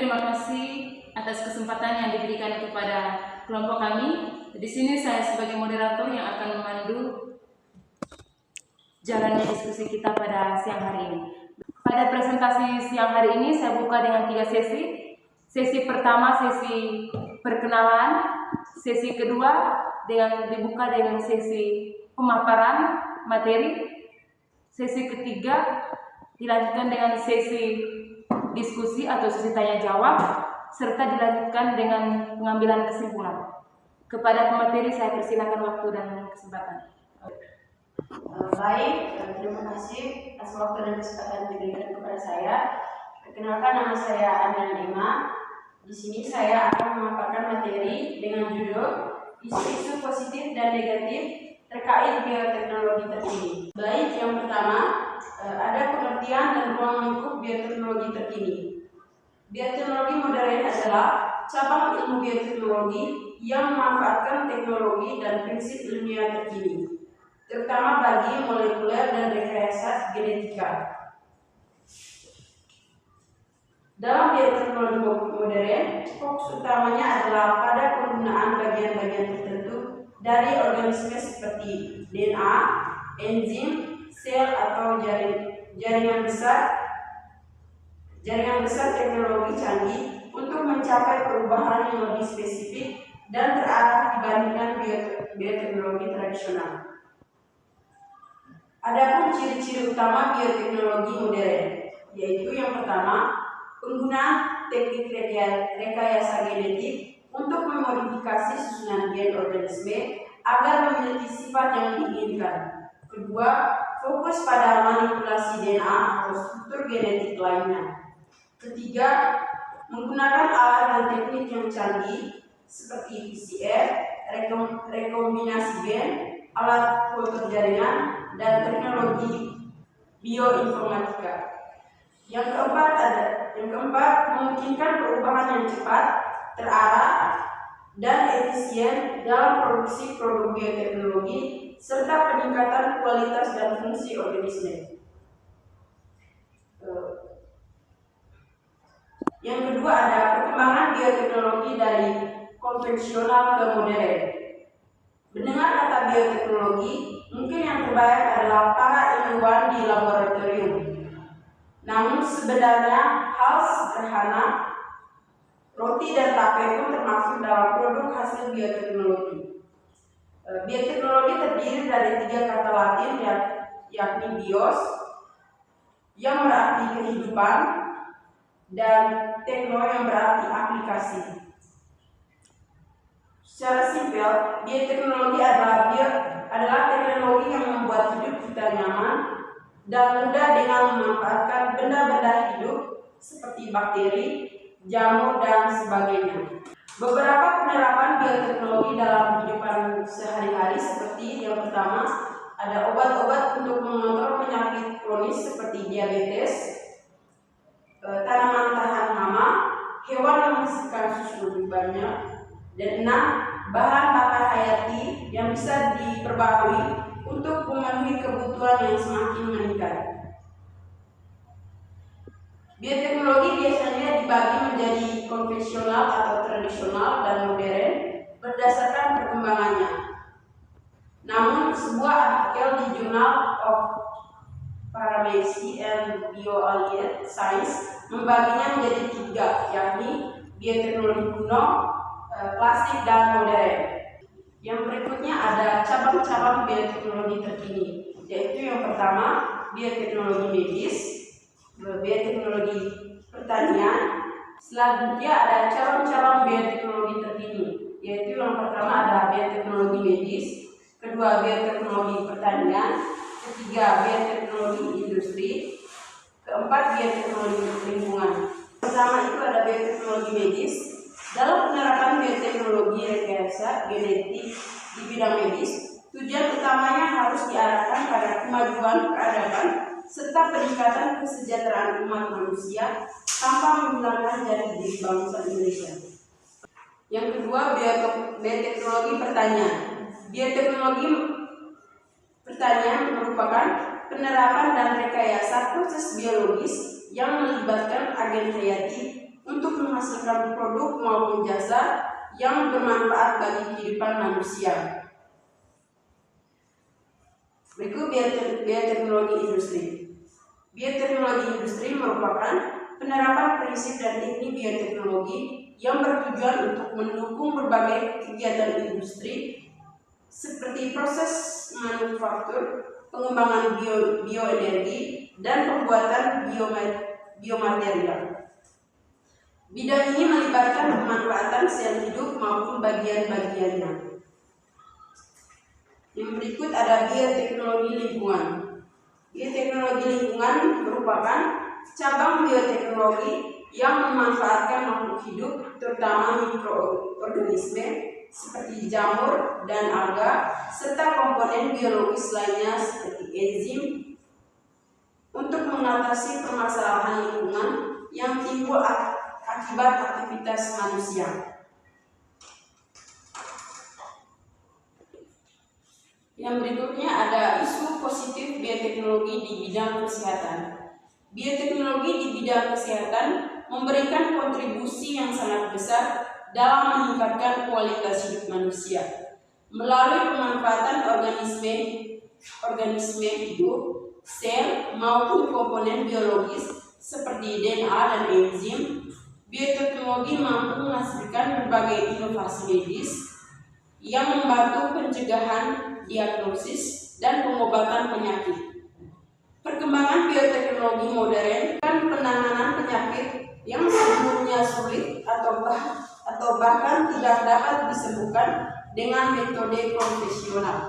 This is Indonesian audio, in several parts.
terima kasih atas kesempatan yang diberikan kepada kelompok kami. Di sini saya sebagai moderator yang akan memandu jalannya diskusi kita pada siang hari ini. Pada presentasi siang hari ini saya buka dengan 3 sesi. Sesi pertama sesi perkenalan, sesi kedua dibuka dengan sesi pemaparan materi, sesi ketiga dilanjutkan dengan sesi diskusi atau sesi tanya jawab, serta dilanjutkan dengan pengambilan kesimpulan. Kepada pemateri saya persilakan waktu dan kesempatan. Baik, terima kasih atas waktu dan kesempatan yang diberikan kepada saya. Perkenalkan, nama saya Anian Ima. Di sini saya akan memaparkan materi dengan judul isu-isu positif dan negatif terkait bioteknologi terkini. Baik, yang pertama ada pengertian dan ruang lingkup bioteknologi terkini. Bioteknologi modern adalah cabang ilmu bioteknologi yang memanfaatkan teknologi dan prinsip ilmiah terkini, terutama bagi molekuler dan rekayasa genetika. Dalam bioteknologi modern, fokus utamanya adalah pada penggunaan bagian-bagian tertentu dari organisme seperti DNA, enzim, sel atau jaringan besar teknologi canggih untuk mencapai perubahan yang lebih spesifik dan terarah dibandingkan bioteknologi tradisional. Adapun ciri-ciri utama bioteknologi modern, yaitu yang pertama, penggunaan teknik rekayasa genetik untuk memodifikasi susunan gen organisme agar memiliki sifat yang diinginkan. Kedua, fokus pada manipulasi DNA atau struktur genetik lainnya. Ketiga, menggunakan alat dan teknik yang canggih seperti PCR, rekombinasi gen, alat kultur jaringan, dan teknologi bioinformatika. Yang keempat, memungkinkan perubahan yang cepat, terarah, dan efisien dalam produksi produk bioteknologi serta peningkatan kualitas dan fungsi organisme. Yang kedua ada perkembangan bioteknologi dari konvensional ke modern. Mendengar kata bioteknologi, mungkin yang terbayang adalah para ilmuwan di laboratorium. Namun sebenarnya hal sederhana, roti dan tape pun termasuk dalam produk hasil bioteknologi. Bioteknologi terdiri dari 3 kata Latin yakni bios, yang berarti kehidupan, dan tekno yang berarti aplikasi. Secara simpel, bioteknologi adalah teknologi yang membuat hidup kita nyaman dan mudah dengan memanfaatkan benda-benda hidup seperti bakteri, jamur, dan sebagainya. Beberapa penerapan bioteknologi dalam kehidupan sehari-hari seperti yang pertama, ada obat-obat untuk mengontrol penyakit kronis seperti diabetes, tanaman tahan hama, hewan yang menghasilkan susu lebih banyak, dan 6, bahan bakar hayati yang bisa diperbarui untuk memenuhi kebutuhan yang semakin meningkat. Bioteknologi biasanya dibagi menjadi konvensional atau tradisional dan modern berdasarkan perkembangannya. Namun, sebuah artikel di Journal of Paramedici and Bioallied Science membaginya menjadi 3, yakni bioteknologi kuno, klasik, dan modern. Yang berikutnya ada cabang-cabang bioteknologi terkini, yaitu yang pertama bioteknologi medis, bioteknologi pertanian. Selanjutnya ada cabang-cabang bioteknologi terkini, yaitu yang pertama ada bioteknologi medis, kedua bioteknologi pertanian, ketiga bioteknologi industri, keempat bioteknologi lingkungan. Pertama itu ada bioteknologi medis. Dalam penerapan bioteknologi rekayasa genetik di bidang medis, tujuan utamanya harus diarahkan pada kemajuan peradaban serta peningkatan kesejahteraan umat manusia tanpa menghilangkan jati diri bangsa Indonesia. Yang kedua, bioteknologi pertanian. Bioteknologi pertanian merupakan penerapan dan rekayasa proses biologis yang melibatkan agen hayati untuk menghasilkan produk maupun jasa yang bermanfaat bagi kehidupan manusia. Berikut bioteknologi industri. Bioteknologi industri merupakan penerapan prinsip dan teknik bioteknologi yang bertujuan untuk mendukung berbagai kegiatan industri seperti proses manufaktur, pengembangan bioenergi, dan pembuatan biomaterial. Bidang ini melibatkan pemanfaatan sel hidup maupun bagian-bagiannya. Yang berikut ada bioteknologi lingkungan. Bioteknologi lingkungan merupakan cabang bioteknologi yang memanfaatkan makhluk hidup, terutama mikroorganisme seperti jamur dan alga, serta komponen biologis lainnya seperti enzim untuk mengatasi permasalahan lingkungan yang timbul akibat aktivitas manusia. Yang berikutnya ada isu positif bioteknologi di bidang kesehatan. Bioteknologi di bidang kesehatan memberikan kontribusi yang sangat besar dalam meningkatkan kualitas hidup manusia melalui pemanfaatan organisme hidup, sel maupun komponen biologis seperti DNA dan enzim. Bioteknologi mampu menghasilkan berbagai inovasi medis yang membantu pencegahan, diagnosis, dan pengobatan penyakit. Perkembangan bioteknologi modern dan penanganan penyakit yang sebelumnya sulit atau bahkan tidak dapat disembuhkan dengan metode konvensional.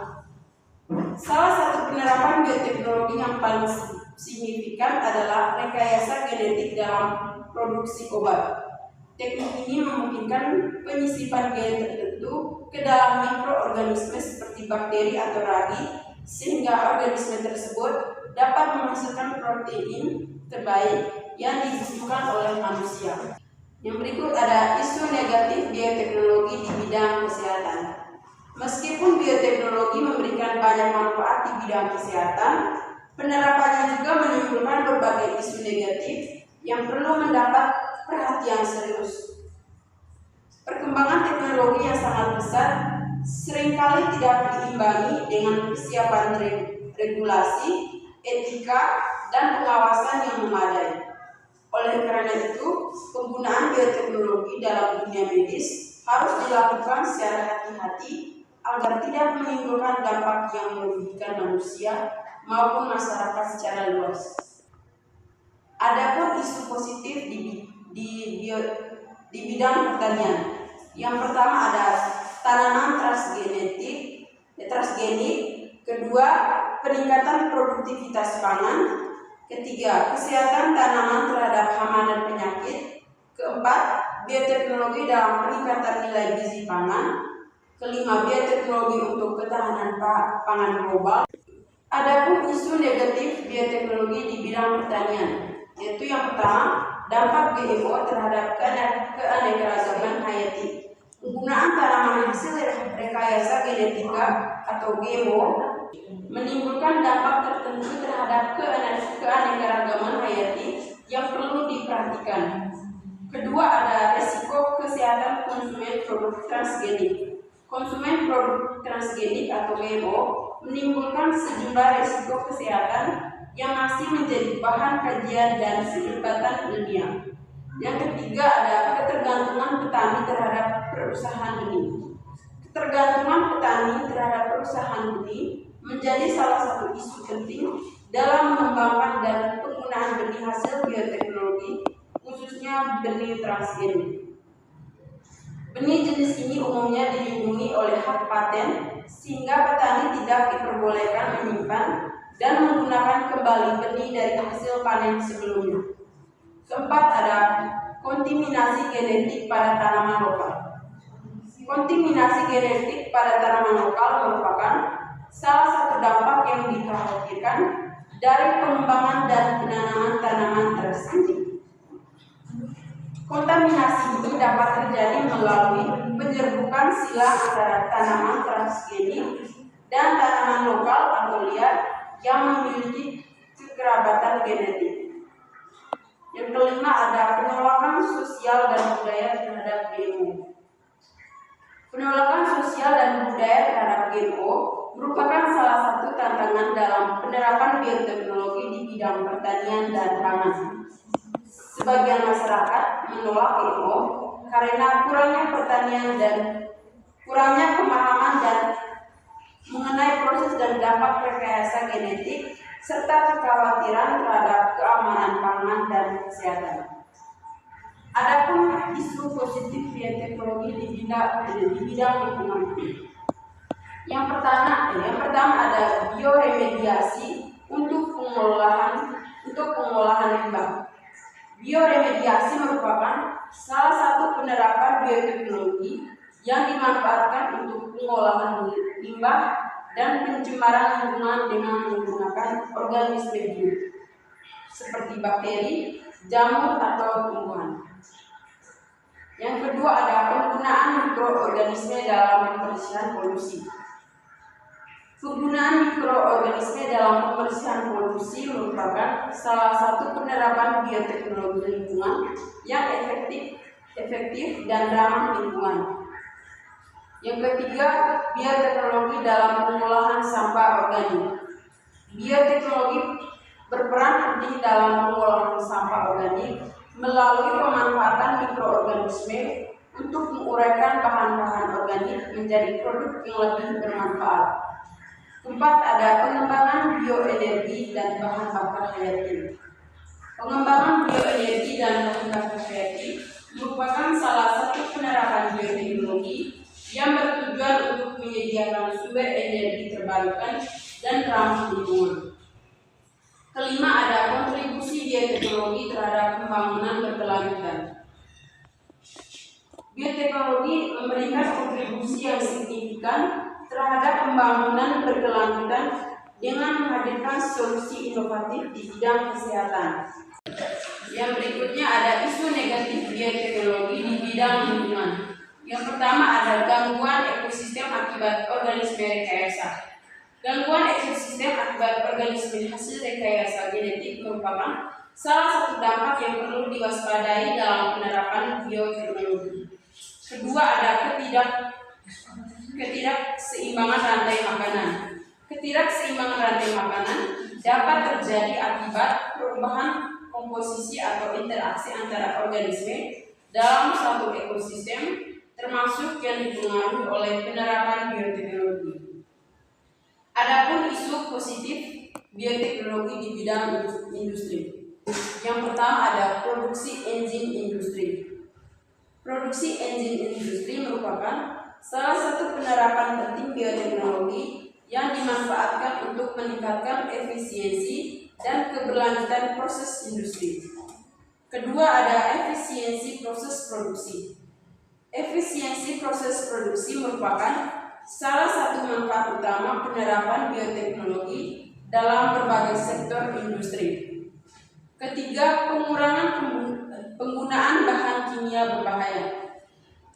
Salah satu penerapan bioteknologi yang paling signifikan adalah rekayasa genetik dalam produksi obat. Teknik ini memungkinkan penyisipan gen tertentu ke dalam mikroorganisme seperti bakteri atau ragi, sehingga organisme tersebut dapat menghasilkan protein terbaik yang dibutuhkan oleh manusia. Yang berikut ada isu negatif bioteknologi di bidang kesehatan. Meskipun bioteknologi memberikan banyak manfaat di bidang kesehatan, penerapannya juga menimbulkan berbagai isu negatif yang perlu mendapat perhatian serius. Perkembangan teknologi yang sangat besar seringkali tidak diimbangi dengan kesiapan regulasi, etika, dan pengawasan yang memadai. Oleh karena itu, penggunaan bioteknologi dalam dunia medis harus dilakukan secara hati-hati agar tidak menimbulkan dampak yang merugikan manusia maupun masyarakat secara luas. Adapun isu positif di bidang pertanian. Yang pertama ada tanaman transgenik, kedua peningkatan produktivitas pangan, ketiga kesehatan tanaman terhadap hama dan penyakit, keempat bioteknologi dalam peningkatan nilai gizi pangan, kelima bioteknologi untuk ketahanan pangan global. Adapun isu negatif bioteknologi di bidang pertanian, yaitu yang pertama dampak GMO terhadap keanekaragaman hayati. Penggunaan tanaman hasil rekayasa genetika atau GMO menimbulkan dampak tertentu terhadap keanekaragaman hayati yang perlu diperhatikan. Kedua ada resiko kesehatan konsumen produk transgenik. Konsumen produk transgenik atau GMO menimbulkan sejumlah resiko kesehatan yang masih menjadi bahan kajian dan perdebatan ilmiah. Yang ketiga ada ketergantungan petani terhadap perusahaan benih. Ketergantungan petani terhadap perusahaan benih menjadi salah satu isu penting dalam mengembangkan dan penggunaan benih hasil bioteknologi, khususnya benih transgenik. Benih jenis ini umumnya dilindungi oleh hak paten, sehingga petani tidak diperbolehkan menyimpan dan menggunakan kembali benih dari hasil panen sebelumnya. Keempat ada kontaminasi genetik pada tanaman lokal. Kontaminasi genetik pada tanaman lokal merupakan salah satu dampak yang dikhawatirkan dari pengembangan dan penanaman tanaman transgenik. Kontaminasi ini dapat terjadi melalui penyerbukan silang antara tanaman transgenik dan tanaman lokal atau liar yang memiliki kekerabatan genetik. Yang kelima ada penolakan sosial dan budaya terhadap GMO. Penolakan sosial dan budaya terhadap GMO merupakan salah satu tantangan dalam penerapan bioteknologi di bidang pertanian dan pangan. Sebagian masyarakat menolak GMO karena kurangnya pertanian dan kurangnya pemahaman dan mengenai proses dan dampak rekayasa genetik serta kekhawatiran terhadap keamanan pangan dan kesehatan. Adapun isu positif bioteknologi di bidang lingkungan. Yang pertama ada bioremediasi untuk pengolahan limbah. Bioremediasi merupakan salah satu penerapan bioteknologi yang dimanfaatkan untuk pengolahan limbah dan pencemaran lingkungan dengan menggunakan organisme hidup seperti bakteri, jamur atau tumbuhan. Yang kedua ada penggunaan mikroorganisme dalam pembersihan polusi. Penggunaan mikroorganisme dalam pembersihan polusi merupakan salah satu penerapan bioteknologi lingkungan yang efektif dan ramah lingkungan. Yang ketiga, bioteknologi dalam pengolahan sampah organik. Bioteknologi berperan penting dalam pengolahan sampah organik melalui pemanfaatan mikroorganisme untuk menguraikan bahan-bahan organik menjadi produk yang lebih bermanfaat. Keempat, ada pengembangan bioenergi dan bahan bakar hayati. Pengembangan bioenergi dan bahan bakar hayati merupakan salah satu penerapan bioteknologi yang bertujuan untuk menyediakan sumber energi terbarukan dan ramah lingkungan. Kelima, ada kontribusi bioteknologi terhadap pembangunan berkelanjutan. Bioteknologi memberikan kontribusi yang signifikan terhadap pembangunan berkelanjutan dengan menghadirkan solusi inovatif di bidang kesehatan. Yang berikutnya ada isu negatif bioteknologi di bidang lingkungan. Yang pertama ada gangguan ekosistem akibat organisme rekayasa. Gangguan ekosistem akibat organisme hasil rekayasa genetik merupakan salah satu dampak yang perlu diwaspadai dalam penerapan bioteknologi. Kedua ada ketidakseimbangan rantai makanan. Ketidakseimbangan rantai makanan dapat terjadi akibat perubahan komposisi atau interaksi antara organisme dalam suatu ekosistem, termasuk yang dipengaruhi oleh penerapan bioteknologi. Adapun isu positif bioteknologi di bidang industri. Yang pertama ada produksi enzim industri. Produksi enzim industri merupakan salah satu penerapan penting bioteknologi yang dimanfaatkan untuk meningkatkan efisiensi dan keberlanjutan proses industri. Kedua ada efisiensi proses produksi. Efisiensi proses produksi merupakan salah satu manfaat utama penerapan bioteknologi dalam berbagai sektor industri. Ketiga, pengurangan penggunaan bahan kimia berbahaya.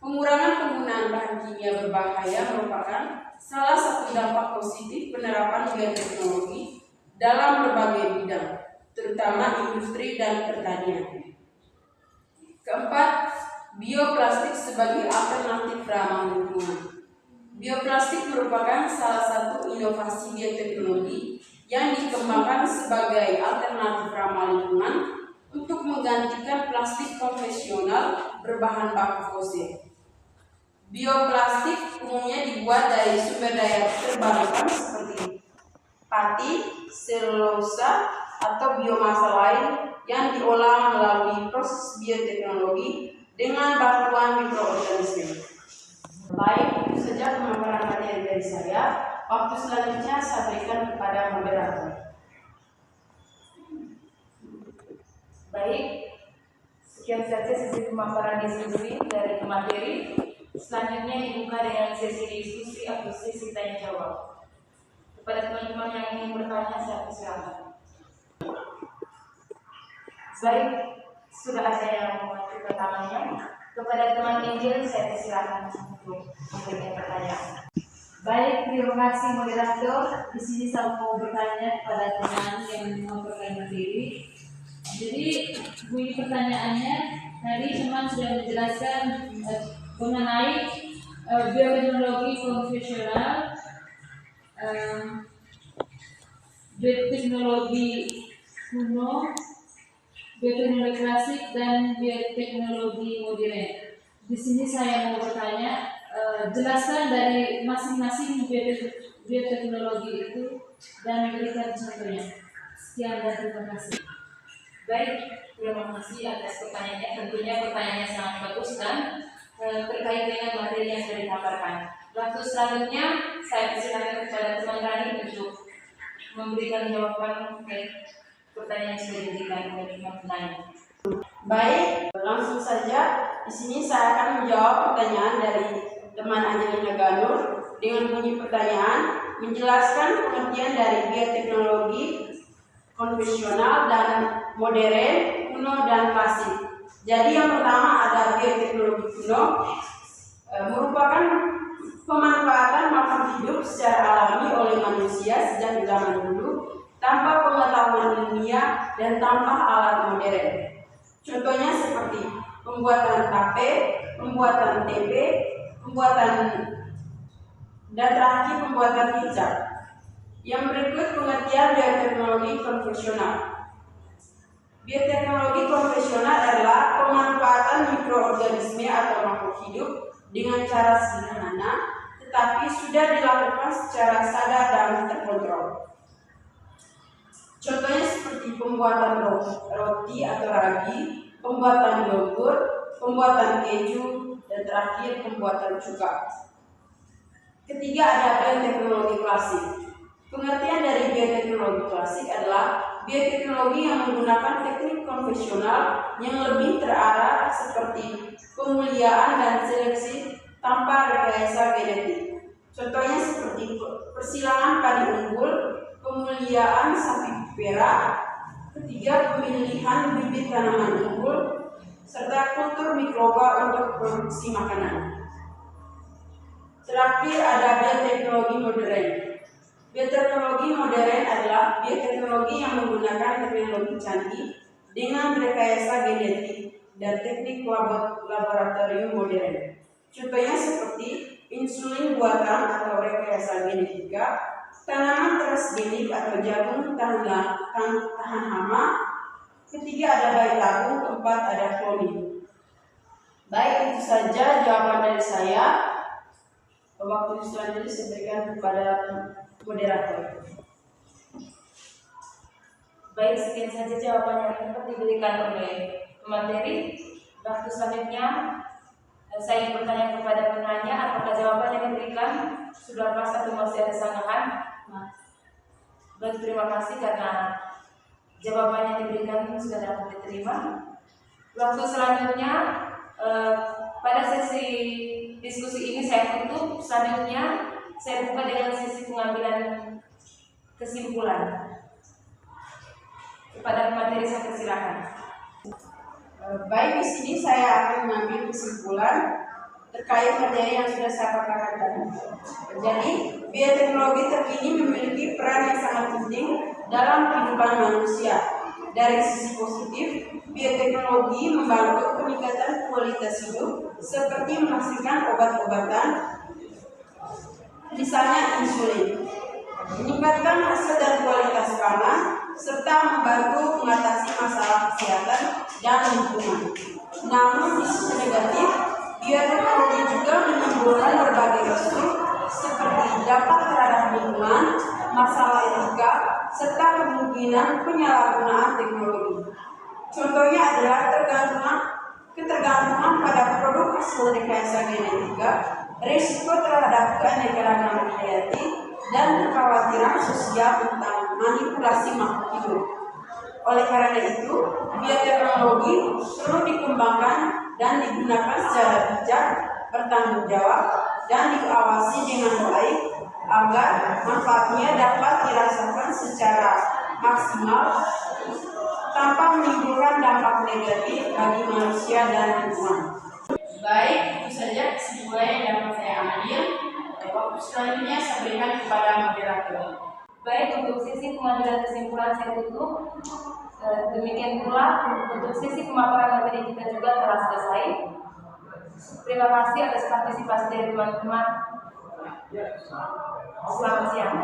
Pengurangan penggunaan bahan kimia berbahaya merupakan salah satu dampak positif penerapan bioteknologi dalam berbagai bidang, terutama industri dan pertanian. Keempat, bioplastik sebagai alternatif ramah lingkungan. Bioplastik merupakan salah satu inovasi bioteknologi yang dikembangkan sebagai alternatif ramah lingkungan untuk menggantikan plastik konvensional berbahan baku fosil. Bioplastik umumnya dibuat dari sumber daya terbarukan seperti pati, selulosa, atau biomasa lain yang diolah melalui proses bioteknologi dengan bantuan mikroorganisme. Baik, itu saja pemaparan materi dari saya. Waktu selanjutnya saya berikan kepada moderator. Baik, sekian saja sesi pemaparan diskusi dari materi. Selanjutnya dibuka dengan sesi diskusi atau sesi tanya jawab. Kepada teman-teman yang ingin bertanya, saya persilakan. Baik, sudah ada yang mengajukan tangannya. Kepada teman Injil, saya persilakan untuk memberikan pertanyaan. Baik, terima kasih moderator. Di sini saya mau bertanya kepada teman yang melaporkan diri. Jadi bunyi pertanyaannya tadi teman sudah menjelaskan mengenai bioteknologi konvensional, bioteknologi kuno, bioteknologi klasik, dan bioteknologi modern. Di sini saya mau bertanya, jelaskan dari masing-masing bioteknologi itu dan berikan contohnya. Sekian dan terima kasih. Baik, terima kasih atas pertanyaannya. Tentunya pertanyaannya sangat bagus dan terkait dengan materi yang sudah dipaparkan. Waktu selanjutnya saya persilakan kepada teman Rani untuk memberikan jawaban terkait pertanyaan yang sudah diberikan oleh teman penanya. Baik, langsung saja. Di sini saya akan menjawab pertanyaan dari teman Angelina Ganur dengan bunyi pertanyaan menjelaskan pengertian dari bioteknologi konvensional dan modern, kuno dan klasik. Jadi yang pertama ada bioteknologi kuno, merupakan pemanfaatan makhluk hidup secara alami oleh manusia sejak zaman dulu tanpa pengetahuan ilmiah dan tanpa alat modern. Contohnya seperti pembuatan tape, pembuatan tempe, pembuatan dan terakhir pembuatan kicap. Yang berikut pengertian bioteknologi konvensional. Bioteknologi konvensional adalah pemanfaatan mikroorganisme atau makhluk hidup dengan cara sederhana, tetapi sudah dilakukan secara sadar dan terkontrol. Contohnya seperti pembuatan roti atau ragi, pembuatan yogurt, pembuatan keju, dan terakhir pembuatan cuka. Ketiga ada bioteknologi klasik. Pengertian dari bioteknologi klasik adalah bioteknologi yang menggunakan teknik konvensional yang lebih terarah seperti pemuliaan dan seleksi tanpa rekayasa genetik. Contohnya seperti persilangan padi unggul, pemuliaan sapi perah, ketiga pemilihan bibit tanaman unggul, serta kultur mikroba untuk produksi makanan. Terakhir ada bioteknologi modern. Bioteknologi modern adalah bioteknologi yang menggunakan teknologi canggih dengan rekayasa genetik dan teknik laboratorium modern. Contohnya seperti insulin buatan atau rekayasa genetika, tanaman transgenik atau jagung tahan hama. Ketiga ada bayi tabung, keempat ada cloning. Baik, itu saja jawaban dari saya. Waktu selanjutnya saya berikan kepada moderator. Baik, sekian saja jawaban yang dapat diberikan oleh materi. Waktu selanjutnya saya bertanya kepada penanya, apakah jawaban yang diberikan sudah pas atau masih ada sanggahan? Baik, terima kasih karena jawaban yang diberikan sudah dapat diterima. Waktu selanjutnya pada sesi diskusi ini saya tutup. Selanjutnya saya buka dengan sesi pengambilan kesimpulan. Kepada materi saya persilakan. Baik, di sini saya akan mengambil kesimpulan terkait materi yang sudah saya paparkan tadi. Jadi, bioteknologi terkini memiliki peran yang sangat penting dalam kehidupan manusia. Dari sisi positif, bioteknologi membantu peningkatan kualitas hidup seperti menghasilkan obat-obatan, misalnya insulin, meningkatkan hasil dan kualitas pangan, serta membantu mengatasi masalah kesehatan dan lingkungan. Namun di sisi negatif, bioteknologi juga menimbulkan berbagai risiko seperti dampak terhadap lingkungan, masalah etika, serta kemungkinan penyalahgunaan teknologi. Contohnya adalah ketergantungan pada produk hasil rekayasa genetika, risiko terhadap keanekaragaman hayati, dan kekhawatiran sosial tentang manipulasi makhluk hidup. Oleh karena itu, bioteknologi perlu dikembangkan dan digunakan secara bijak, bertanggung jawab, dan diawasi dengan baik agar manfaatnya dapat dirasakan secara maksimal tanpa menimbulkan dampak negatif bagi manusia dan lingkungan. Baik, itu saja kesimpulan yang dapat saya ambil. Waktu selanjutnya saya berikan kepada moderator. Baik, untuk sesi pengambilan kesimpulan saya tutup. Demikian pula untuk sesi pemaparan materi kita juga telah selesai. Terima kasih atas partisipasi dari teman-teman. Selamat siang.